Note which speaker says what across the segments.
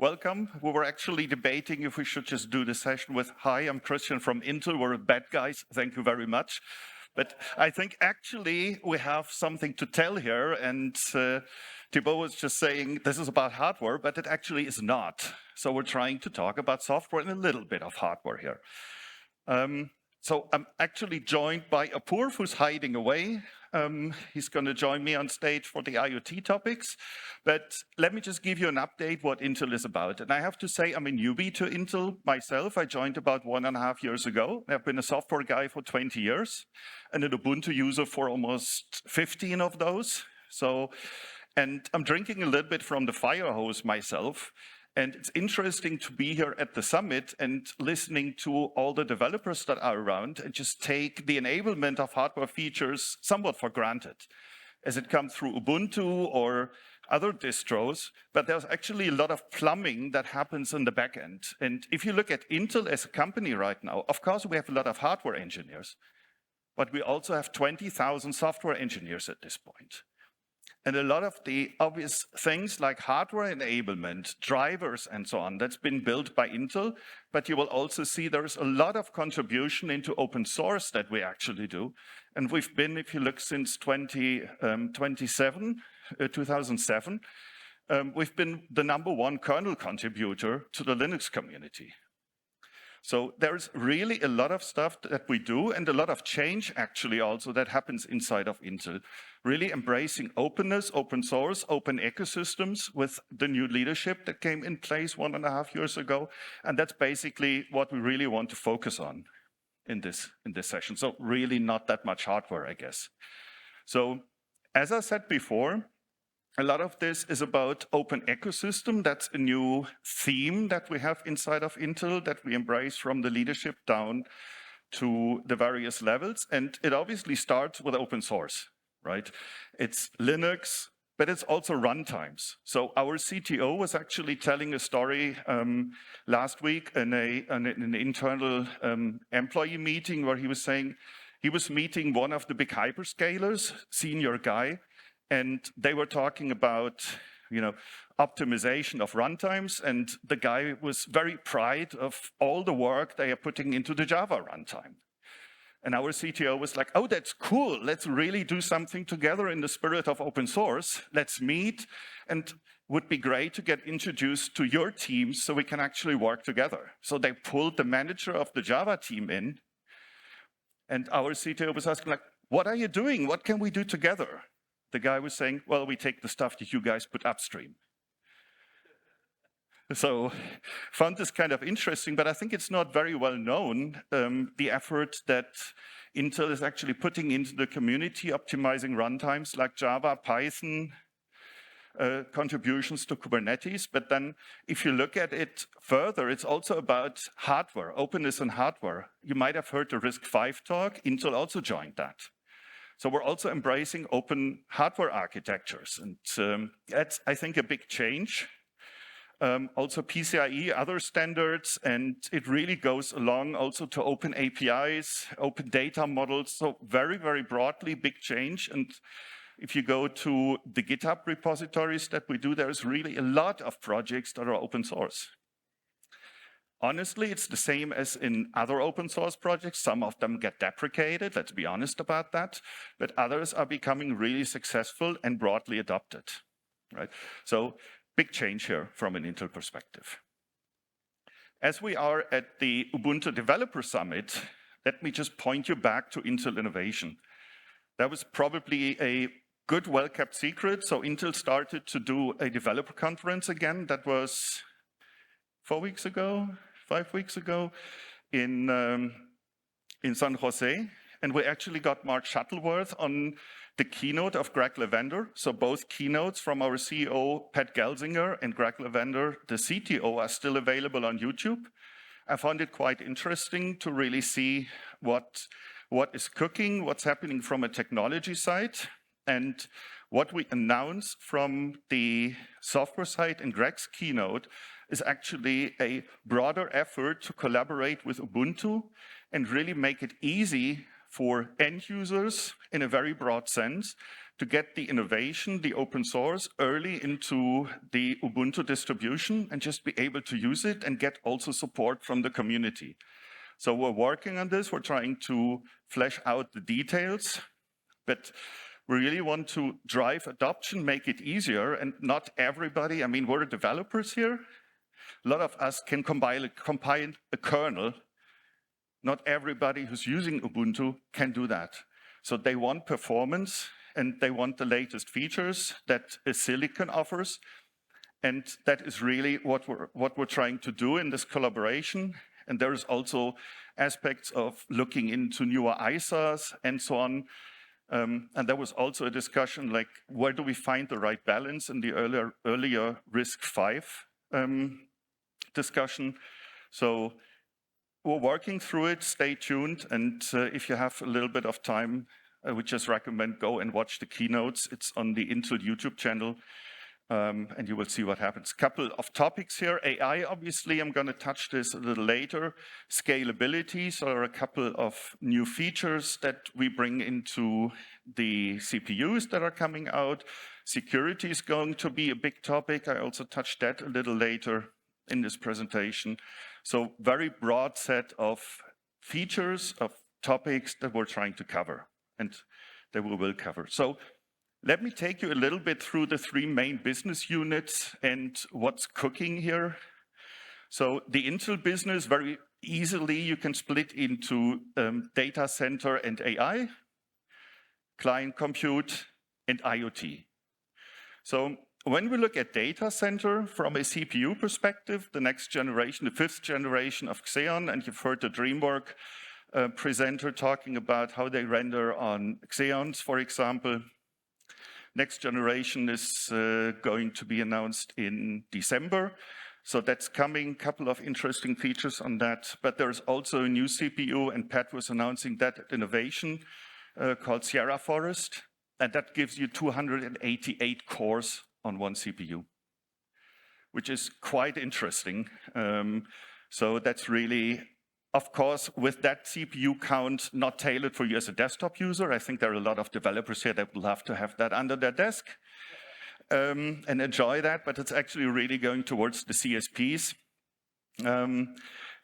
Speaker 1: welcome. We were actually debating if we should just do the session with, hi, I'm Christian from Intel, we're bad guys, thank you very much. But I think actually we have something to tell here, and Thibault was just saying this is about hardware, but it actually is not. So we're trying to talk about software and a little bit of hardware here. So I'm actually joined by Apoorv, who's hiding away. He's going to join me on stage for the IoT topics. But let me just give you an update what Intel is about. And I have to say, I'm a newbie to Intel myself. I joined about 1.5 years ago. I've been a software guy for 20 years and an Ubuntu user for almost 15 of those. And I'm drinking a little bit from the fire hose myself. And it's interesting to be here at the summit and listening to all the developers that are around and just take the enablement of hardware features somewhat for granted as it comes through Ubuntu or other distros, but there's actually a lot of plumbing that happens in the back end. And if you look at Intel as a company right now, of course, we have a lot of hardware engineers, but we also have 20,000 software engineers at this point. And a lot of the obvious things like hardware enablement, drivers, and so on, that's been built by Intel. But you will also see there's a lot of contribution into open source that we actually do. And we've been, if you look since 2007, we've been the #1 kernel contributor to the Linux community. So there's really a lot of stuff that we do and a lot of change actually also that happens inside of Intel. Really embracing openness, open source, open ecosystems with the new leadership that came in place 1.5 years ago. And that's basically what we really want to focus on in this session. So really not that much hardware, I guess. So as I said before, a lot of this is about open ecosystem. That's a new theme that we have inside of Intel that we embrace from the leadership down to the various levels. And it obviously starts with open source, right? It's Linux, but it's also runtimes. So our CTO was actually telling a story last week in an internal employee meeting where he was saying he was meeting one of the big hyperscalers, senior guy, and they were talking about, optimization of runtimes, and the guy was very proud of all the work they are putting into the Java runtime. And our CTO was like, oh, that's cool. Let's really do something together in the spirit of open source. Let's meet, and would be great to get introduced to your teams so we can actually work together. So they pulled the manager of the Java team in, and our CTO was asking, like, what are you doing? What can we do together? The guy was saying, well, we take the stuff that you guys put upstream. So found this kind of interesting, but I think it's not very well known, the effort that Intel is actually putting into the community, optimizing runtimes like Java, Python, contributions to Kubernetes. But then if you look at it further, it's also about hardware, openness and hardware. You might have heard the RISC-V talk. Intel also joined that. So we're also embracing open hardware architectures. And that's, I think, a big change. Also PCIe, other standards, and it really goes along also to open APIs, open data models. So very, very broadly, big change. And if you go to the GitHub repositories that we do, there's really a lot of projects that are open source. Honestly, it's the same as in other open source projects. Some of them get deprecated, let's be honest about that, but others are becoming really successful and broadly adopted, right? So big change here from an Intel perspective. As we are at the Ubuntu Developer Summit, let me just point you back to Intel innovation. That was probably a good, well-kept secret. So Intel started to do a developer conference again. That was 4 weeks ago, 5 weeks ago in San Jose. And we actually got Mark Shuttleworth on the keynote of Greg Lavender. So both keynotes from our CEO, Pat Gelsinger, and Greg Lavender, the CTO, are still available on YouTube. I found it quite interesting to really see what is cooking, what's happening from a technology side, and what we announced from the software side in Greg's keynote is actually a broader effort to collaborate with Ubuntu and really make it easy for end users in a very broad sense to get the innovation, the open source, early into the Ubuntu distribution and just be able to use it and get also support from the community. So we're working on this. We're trying to flesh out the details, but we really want to drive adoption, make it easier, and not everybody, I mean, we're developers here. A lot of us can compile a kernel. Not everybody who's using Ubuntu can do that. So they want performance, and they want the latest features that a silicon offers. And that is really what we're trying to do in this collaboration. And there is also aspects of looking into newer ISAs and so on. And there was also a discussion like, where do we find the right balance in the earlier RISC-V discussion? So we're working through it, stay tuned. And if you have a little bit of time, I would just recommend go and watch the keynotes. It's on the Intel YouTube channel. And you will see what happens. Couple of topics here. AI, obviously, I'm going to touch this a little later. Scalability, so there are a couple of new features that we bring into the CPUs that are coming out. Security is going to be a big topic. I also touched that a little later in this presentation. So very broad set of features, of topics that we're trying to cover and that we will cover. So let me take you a little bit through the three main business units and what's cooking here. So the Intel business, very easily you can split into data center and AI, client compute, and IoT. So when we look at data center from a CPU perspective, the next generation, the 5th generation of Xeon, and you've heard the DreamWorks presenter talking about how they render on Xeons, for example. Next generation is going to be announced in December. So that's coming, couple of interesting features on that. But there's also a new CPU, and Pat was announcing that at Innovation called Sierra Forest. And that gives you 288 cores on one CPU, which is quite interesting. So that's really, of course, with that CPU count, not tailored for you as a desktop user. I think there are a lot of developers here that would love to have that under their desk and enjoy that, but it's actually really going towards the CSPs.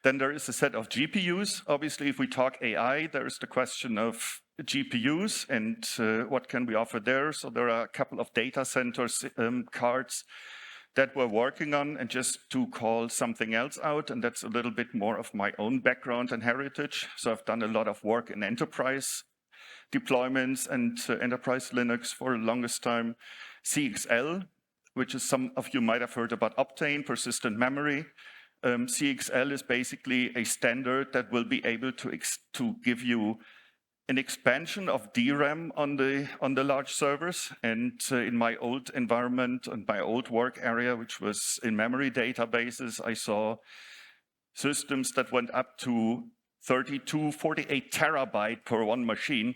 Speaker 1: Then there is a set of GPUs. Obviously, if we talk AI, there is the question of GPUs and what can we offer there. So there are a couple of data centers cards that we're working on, and just to call something else out, and that's a little bit more of my own background and heritage. So I've done a lot of work in enterprise deployments and enterprise Linux for the longest time. CXL, which is some of you might have heard about Optane, persistent memory. CXL is basically a standard that will be able to give you an expansion of DRAM on the large servers. And in my old environment and my old work area, which was in memory databases, I saw systems that went up to 32, 48 terabyte per one machine.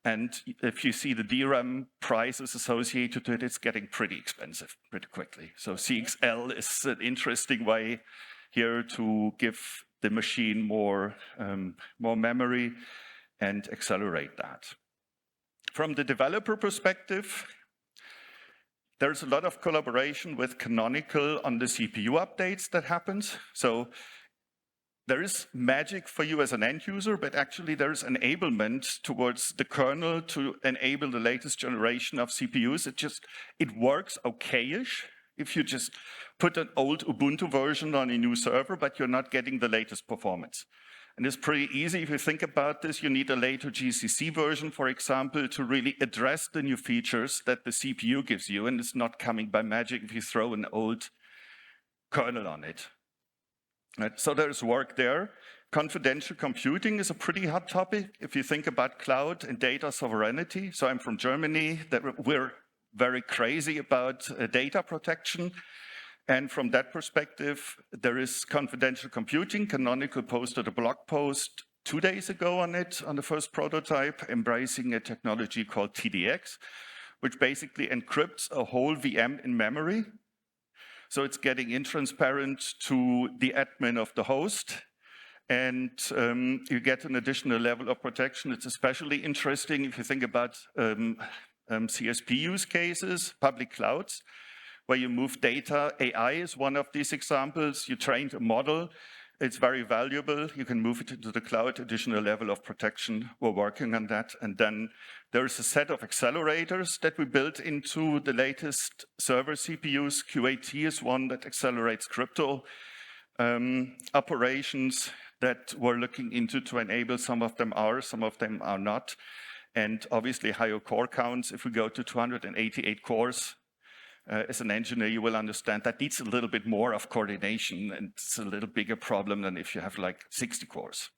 Speaker 1: And if you see the DRAM prices associated to it, it's getting pretty expensive pretty quickly. So CXL is an interesting way here to give the machine more memory and accelerate that. From the developer perspective, there's a lot of collaboration with Canonical on the CPU updates that happens. So there is magic for you as an end user, but actually there is enablement towards the kernel to enable the latest generation of CPUs. It works okay-ish if you just put an old Ubuntu version on a new server, but you're not getting the latest performance. And it's pretty easy. If you think about this, you need a later GCC version, for example, to really address the new features that the CPU gives you. And it's not coming by magic if you throw an old kernel on it. Right? So there's work there. Confidential computing is a pretty hot topic if you think about cloud and data sovereignty. So I'm from Germany. We're very crazy about data protection. And from that perspective, there is confidential computing. Canonical posted a blog post 2 days ago on it, on the first prototype, embracing a technology called TDX, which basically encrypts a whole VM in memory. So it's getting intransparent to the admin of the host. and you get an additional level of protection. It's especially interesting if you think about CSP use cases, public clouds, where you move data. AI is one of these examples. You trained a model. It's very valuable. You can move it into the cloud, additional level of protection. We're working on that. And then there's a set of accelerators that we built into the latest server CPUs. QAT is one that accelerates crypto operations that we're looking into to enable. Some of them are not. And obviously higher core counts. If we go to 288 cores, as an engineer, you will understand that needs a little bit more of coordination, and it's a little bigger problem than if you have like 60 cores.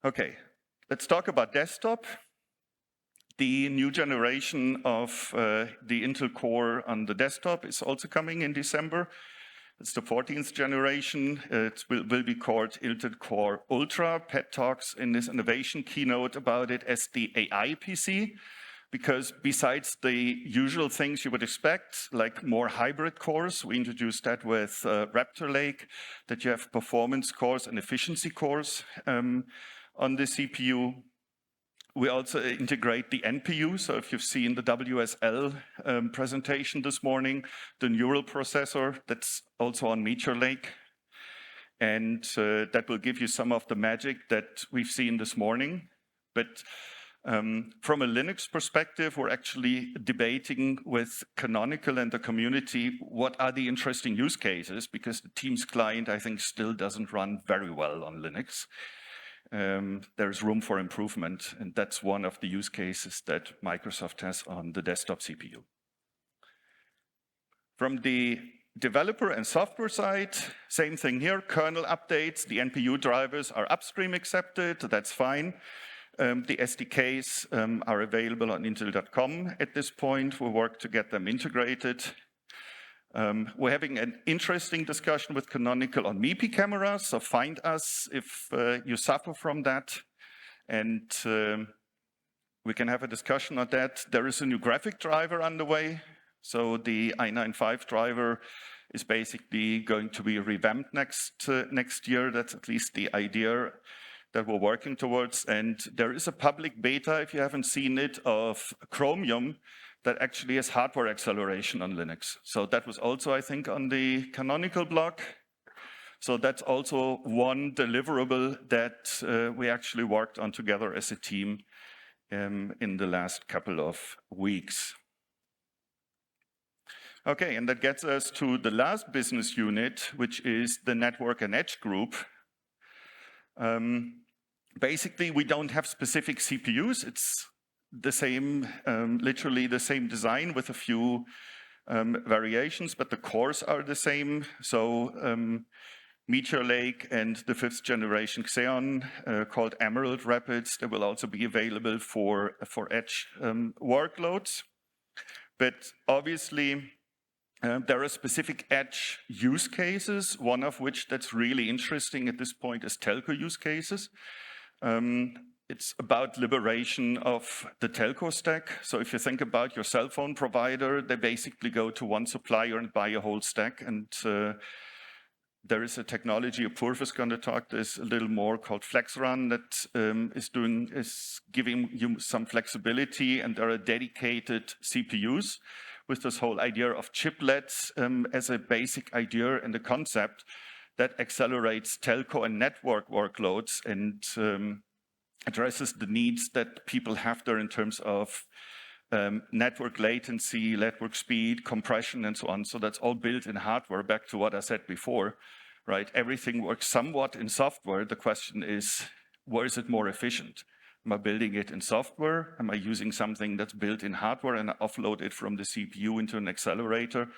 Speaker 1: Okay, let's talk about desktop. The new generation of the Intel Core on the desktop is also coming in December. It's the 14th generation. It will be called Intel Core Ultra. Pat talks in this innovation keynote about it as the AI PC, because besides the usual things you would expect, like more hybrid cores, we introduced that with Raptor Lake, that you have performance cores and efficiency cores on the CPU. We also integrate the NPU. So if you've seen the WSL presentation this morning, the neural processor, that's also on Meteor Lake. And that will give you some of the magic that we've seen this morning. But from a Linux perspective, we're actually debating with Canonical and the community what are the interesting use cases, because the Teams client, I think, still doesn't run very well on Linux. There's room for improvement, and that's one of the use cases that Microsoft has on the desktop CPU. From the developer and software side, same thing here, kernel updates, the NPU drivers are upstream accepted, that's fine. The SDKs are available on intel.com at this point. We work to get them integrated. We're having an interesting discussion with Canonical on MIPI cameras, so find us if you suffer from that, and we can have a discussion on that. There is a new graphic driver underway, so the i95 driver is basically going to be revamped next year. That's at least the idea that we're working towards, and there is a public beta, if you haven't seen it, of Chromium that actually has hardware acceleration on Linux. So that was also, I think, on the Canonical blog. So that's also one deliverable that we actually worked on together as a team in the last couple of weeks. Okay, and that gets us to the last business unit, which is the Network and Edge group. Basically, we don't have specific CPUs. It's the same, literally the same design with a few variations, but the cores are the same. So Meteor Lake and the 5th generation Xeon called Emerald Rapids, they will also be available for edge workloads. But obviously, there are specific edge use cases, one of which that's really interesting at this point is telco use cases. It's about liberation of the telco stack. So if you think about your cell phone provider, they basically go to one supplier and buy a whole stack. And there is a technology, Apurv is going to talk this a little more, called FlexRun that is giving you some flexibility, and there are dedicated CPUs with this whole idea of chiplets as a basic idea and a concept that accelerates telco and network workloads and addresses the needs that people have there in terms of network latency, network speed, compression, and so on. So that's all built in hardware, back to what I said before, right? Everything works somewhat in software. The question is, where is it more efficient? Am I building it in software? Am I using something that's built in hardware and I offload it from the CPU into an accelerator?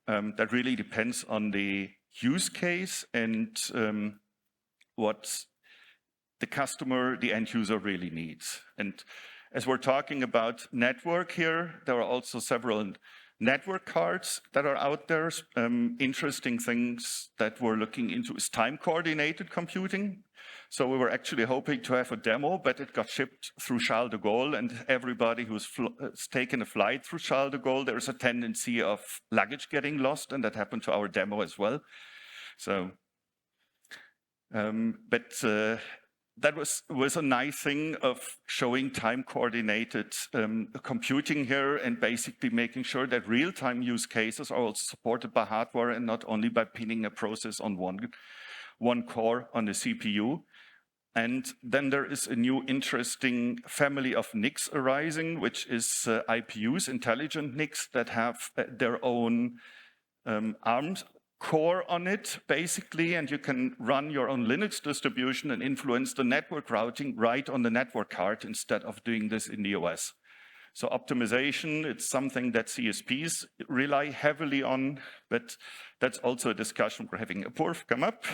Speaker 1: That really depends on the use case and what the customer, the end user really needs. And as we're talking about network here, there are also several network cards that are out there. Interesting things that we're looking into is time-coordinated computing. So we were actually hoping to have a demo, but it got shipped through Charles de Gaulle, and everybody who's taken a flight through Charles de Gaulle, there's a tendency of luggage getting lost, and that happened to our demo as well. So That was a nice thing of showing time-coordinated computing here and basically making sure that real-time use cases are also supported by hardware and not only by pinning a process on one core on the CPU. And then there is a new interesting family of NICs arising, which is IPUs, intelligent NICs, that have their own ARM core on it, basically, and you can run your own Linux distribution and influence the network routing right on the network card instead of doing this in the OS. So optimization, it's something that CSPs rely heavily on, but that's also a discussion we're having. Apurv, come up.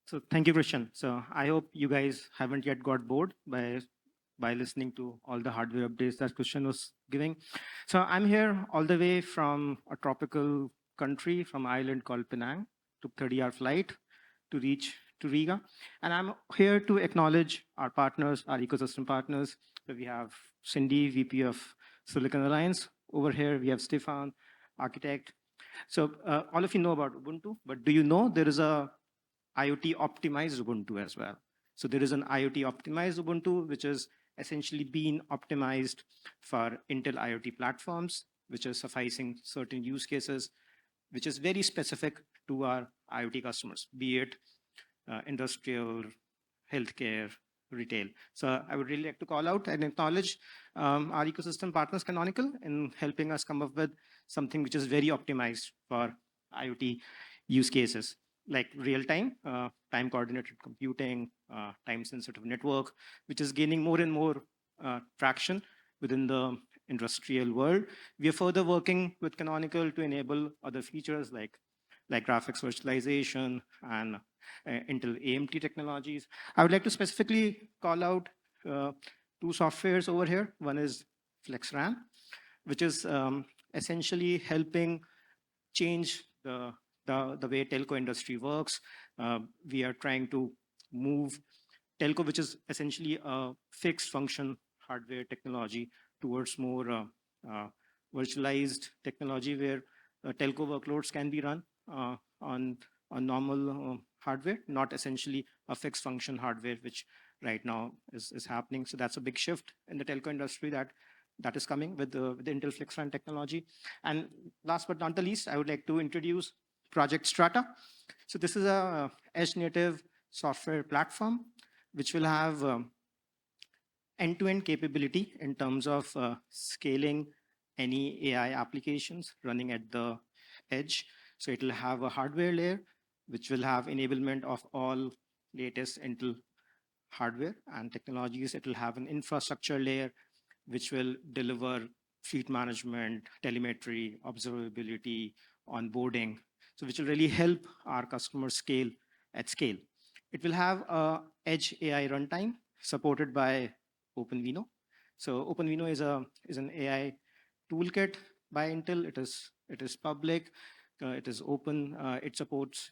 Speaker 2: So thank you, Christian. So I hope you guys haven't yet got bored by listening to all the hardware updates that Christian was giving. So I'm here all the way from a tropical country, from an island called Penang. Took 30-hour flight to reach to Riga. And I'm here to acknowledge our partners, our ecosystem partners. So we have Cindy, VP of Silicon Alliance. Over here, we have Stefan, architect. So all of you know about Ubuntu, but do you know there is a IoT optimized Ubuntu as well? So there is an IoT optimized Ubuntu, which is essentially being optimized for Intel IoT platforms, which is sufficing certain use cases, which is very specific to our IoT customers, be it industrial, healthcare, retail. So I would really like to call out and acknowledge our ecosystem partners, Canonical, in helping us come up with something which is very optimized for IoT use cases, like real-time, time-coordinated computing, time-sensitive network, which is gaining more and more traction within the industrial world. We are further working with Canonical to enable other features like graphics virtualization and Intel AMT technologies. I would like to specifically call out two softwares over here. One is FlexRAM, which is essentially helping change the way telco industry works. We are trying to move telco, which is essentially a fixed function hardware technology, towards more virtualized technology where telco workloads can be run on normal hardware, not essentially a fixed function hardware, which right now is happening. So that's a big shift in the telco industry that is coming with the Intel FlexRAM technology. And last but not the least, I would like to introduce Project Strata. So this is a edge-native software platform which will have end-to-end capability in terms of scaling any AI applications running at the edge. So it will have a hardware layer which will have enablement of all latest Intel hardware and technologies. It will have an infrastructure layer which will deliver fleet management, telemetry, observability, onboarding, so which will really help our customers scale at scale. It will have a edge AI runtime supported by OpenVINO. So OpenVINO is an AI toolkit by Intel. It is public. It is open. It supports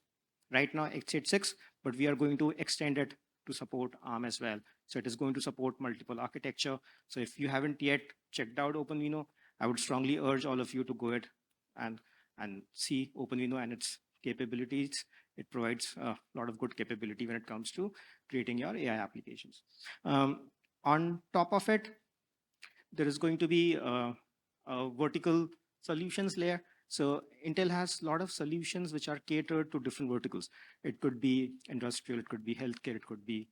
Speaker 2: right now x86, but we are going to extend it to support ARM as well. So it is going to support multiple architecture. So if you haven't yet checked out OpenVINO, I would strongly urge all of you to go ahead and see OpenVINO and its capabilities. It provides a lot of good capability when it comes to creating your AI applications. On top of it, there is going to be a vertical solutions layer. So Intel has a lot of solutions which are catered to different verticals. It could be industrial, it could be healthcare, it could be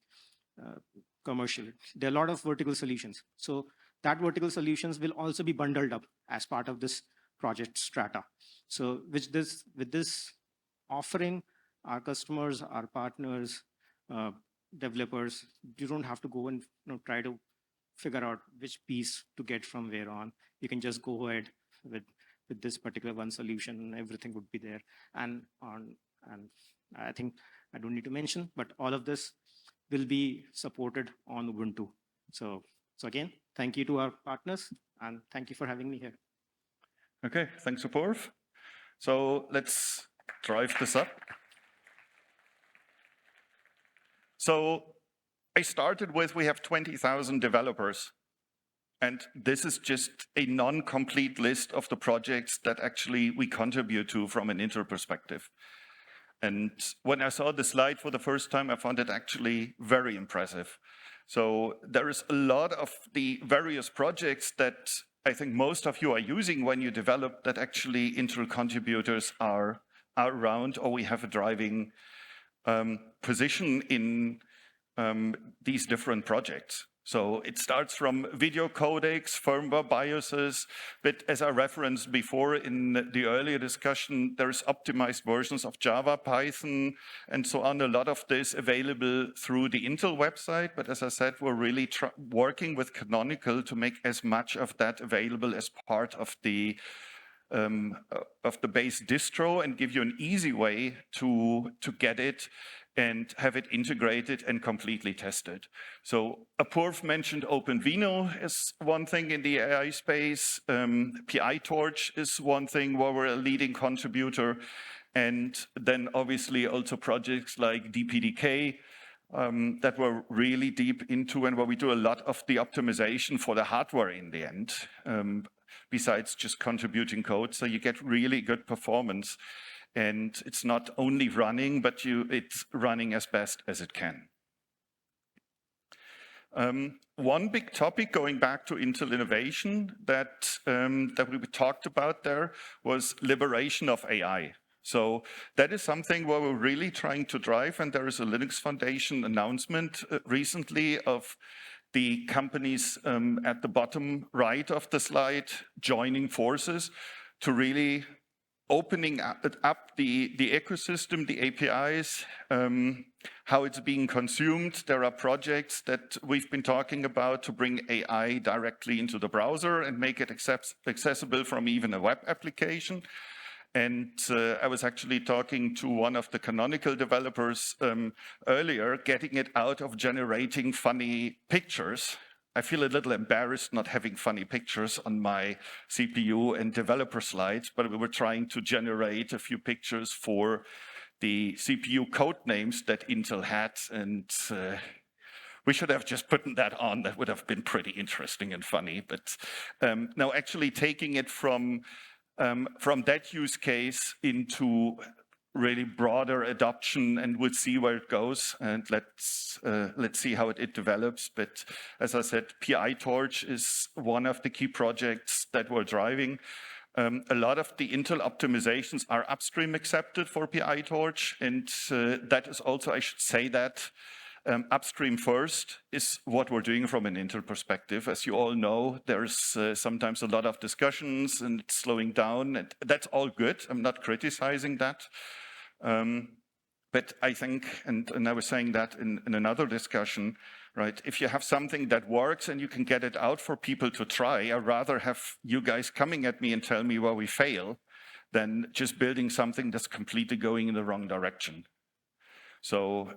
Speaker 2: commercial. There are a lot of vertical solutions. So that vertical solutions will also be bundled up as part of this Project Strata. So with this offering, our customers, our partners, developers, you don't have to go and try to figure out which piece to get from where on. You can just go ahead with this particular one solution and everything would be there. And I think I don't need to mention, but all of this will be supported on Ubuntu. So again, thank you to our partners and thank you for having me here.
Speaker 1: Okay, thanks, Apurv. So let's drive this up. So I started with, we have 20,000 developers. And this is just a non-complete list of the projects that actually we contribute to from an Intel perspective. And when I saw the slide for the first time, I found it actually very impressive. So there is a lot of the various projects that I think most of you are using when you develop that actually Intel contributors are around, or we have a driving position in these different projects. So it starts from video codecs, firmware BIOSes, but as I referenced before in the earlier discussion, there's optimized versions of Java, Python, and so on. A lot of this available through the Intel website, but as I said, we're really working with Canonical to make as much of that available as part of the base distro and give you an easy way to get it and have it integrated and completely tested. So Apurv mentioned OpenVINO is one thing in the AI space. PyTorch is one thing where we're a leading contributor. And then obviously also projects like DPDK that we're really deep into and where we do a lot of the optimization for the hardware in the end, besides just contributing code. So you get really good performance. And it's not only running, but it's running as best as it can. One big topic going back to Intel innovation that we talked about there was liberation of AI. So that is something where we're really trying to drive, and there is a Linux Foundation announcement recently of the companies at the bottom right of the slide joining forces to really opening up the ecosystem, the APIs, how it's being consumed. There are projects that we've been talking about to bring AI directly into the browser and make it accessible from even a web application. And I was actually talking to one of the Canonical developers earlier, getting it out of generating funny pictures. I feel a little embarrassed not having funny pictures on my CPU and developer slides, but we were trying to generate a few pictures for the CPU code names that Intel had, and we should have just put that on. That would have been pretty interesting and funny. But now actually taking it from that use case into really broader adoption, and we'll see where it goes, and let's see how it develops. But as I said, PyTorch is one of the key projects that we're driving. A lot of the Intel optimizations are upstream accepted for PyTorch, and that is also, I should say that, upstream first is what we're doing from an Intel perspective. As you all know, there's sometimes a lot of discussions and it's slowing down, and that's all good. I'm not criticizing that. But I think, and I was saying that in another discussion, right? If you have something that works and you can get it out for people to try, I'd rather have you guys coming at me and tell me where we fail than just building something that's completely going in the wrong direction. So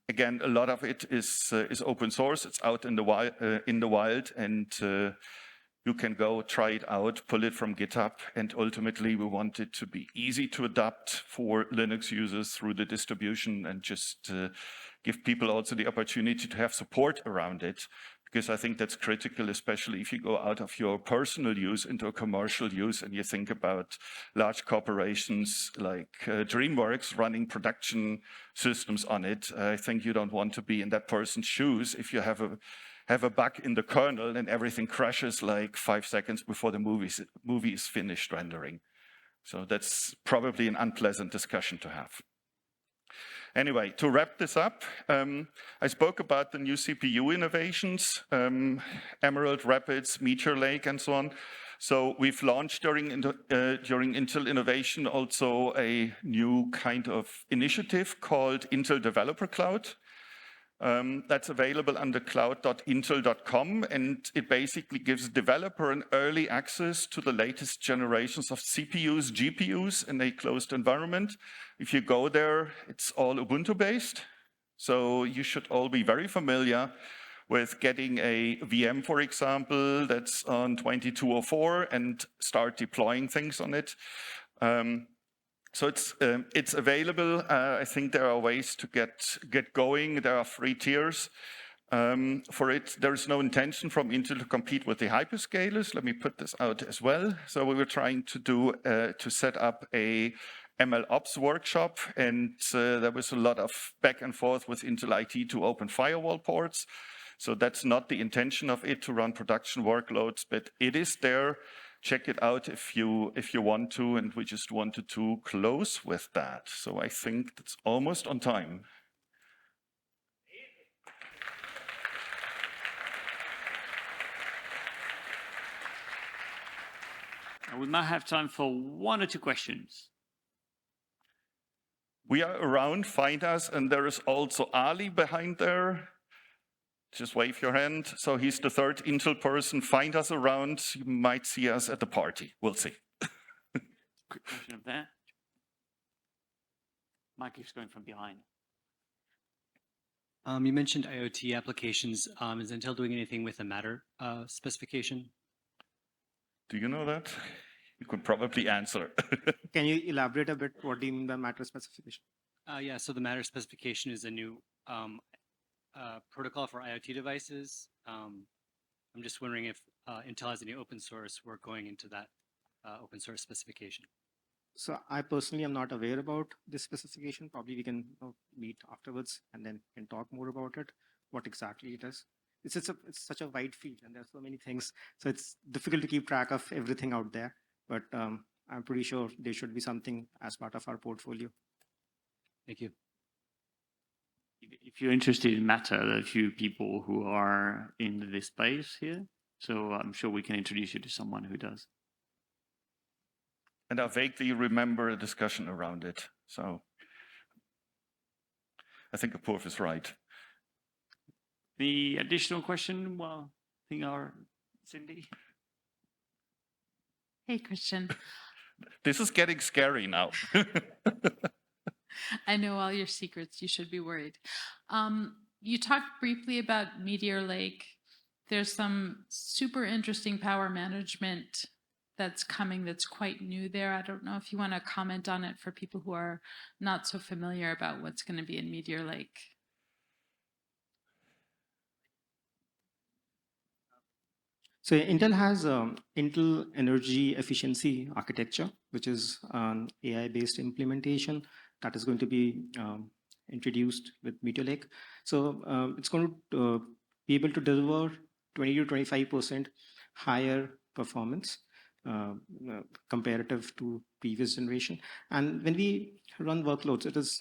Speaker 1: again, a lot of it is open source. It's out in the wild, and you can go try it out, pull it from GitHub, and ultimately we want it to be easy to adopt for Linux users through the distribution, and just give people also the opportunity to have support around it, because I think that's critical, especially if you go out of your personal use into a commercial use and you think about large corporations like DreamWorks running production systems on it. I think you don't want to be in that person's shoes if you have a bug in the kernel and everything crashes like 5 seconds before the movie is finished rendering. So that's probably an unpleasant discussion to have. Anyway, to wrap this up, I spoke about the new CPU innovations, Emerald, Rapids, Meteor Lake, and so on. So we've launched during Intel Innovation also a new kind of initiative called Intel Developer Cloud. That's available under cloud.intel.com, and it basically gives developer an early access to the latest generations of CPUs, GPUs in a closed environment. If you go there, it's all Ubuntu based. So you should all be very familiar with getting a VM, for example, that's on 2204 and start deploying things on it. So it's available. I think there are ways to get going. There are 3 tiers for it. There is no intention from Intel to compete with the hyperscalers. Let me put this out as well. So we were trying to set up a ML Ops workshop, and there was a lot of back and forth with Intel IT to open firewall ports. So that's not the intention of it to run production workloads, but it is there. Check it out if you want to, and we just wanted to close with that. So I think that's almost on time.
Speaker 3: We might have time for 1 or 2 questions.
Speaker 1: We are around, find us, and there is also Ali behind there. Just wave your hand. So he's the 3rd Intel person. Find us around. You might see us at the party. We'll see.
Speaker 3: Quick question up there. Mike is going from behind.
Speaker 4: You mentioned IoT applications. Is Intel doing anything with the Matter specification?
Speaker 1: Do you know that? You could probably answer.
Speaker 2: Can you elaborate a bit? What do you mean by Matter specification?
Speaker 4: Yeah, so the Matter specification is a new protocol for IoT devices. I'm just wondering if Intel has any open source work going into that open source specification.
Speaker 2: So I personally am not aware about this specification. Probably we can meet afterwards and then can talk more about it, what exactly it is. It's such a wide field and there's so many things. So it's difficult to keep track of everything out there. But I'm pretty sure there should be something as part of our portfolio.
Speaker 4: Thank you.
Speaker 3: If you're interested in Matter, there are a few people who are in this space here. So I'm sure we can introduce you to someone who does.
Speaker 1: And I vaguely remember a discussion around it. So I think Apurv is right.
Speaker 3: The additional question, well, I think our Cindy.
Speaker 5: Hey, Christian.
Speaker 1: This is getting scary now.
Speaker 5: I know all your secrets. You should be worried. You talked briefly about Meteor Lake. There's some super interesting power management that's coming that's quite new there. I don't know if you want to comment on it for people who are not so familiar about what's going to be in Meteor Lake.
Speaker 2: So Intel has Intel Energy Efficiency Architecture, which is an AI-based implementation that is going to be introduced with Meteor Lake. So it's going to be able to deliver 20 to 25% higher performance comparative to previous generation. And when we run workloads,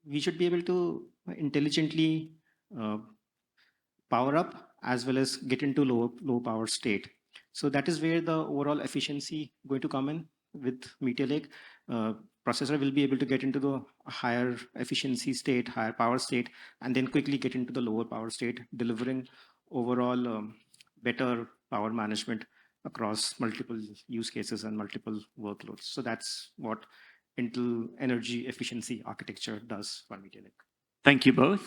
Speaker 2: we should be able to intelligently power up as well as get into low power state. So that is where the overall efficiency going to come in with Meteor Lake. Processor will be able to get into the higher efficiency state, higher power state, and then quickly get into the lower power state, delivering overall better power management across multiple use cases and multiple workloads. So that's what Intel Energy Efficiency Architecture does for Meteor Lake.
Speaker 3: Thank you both.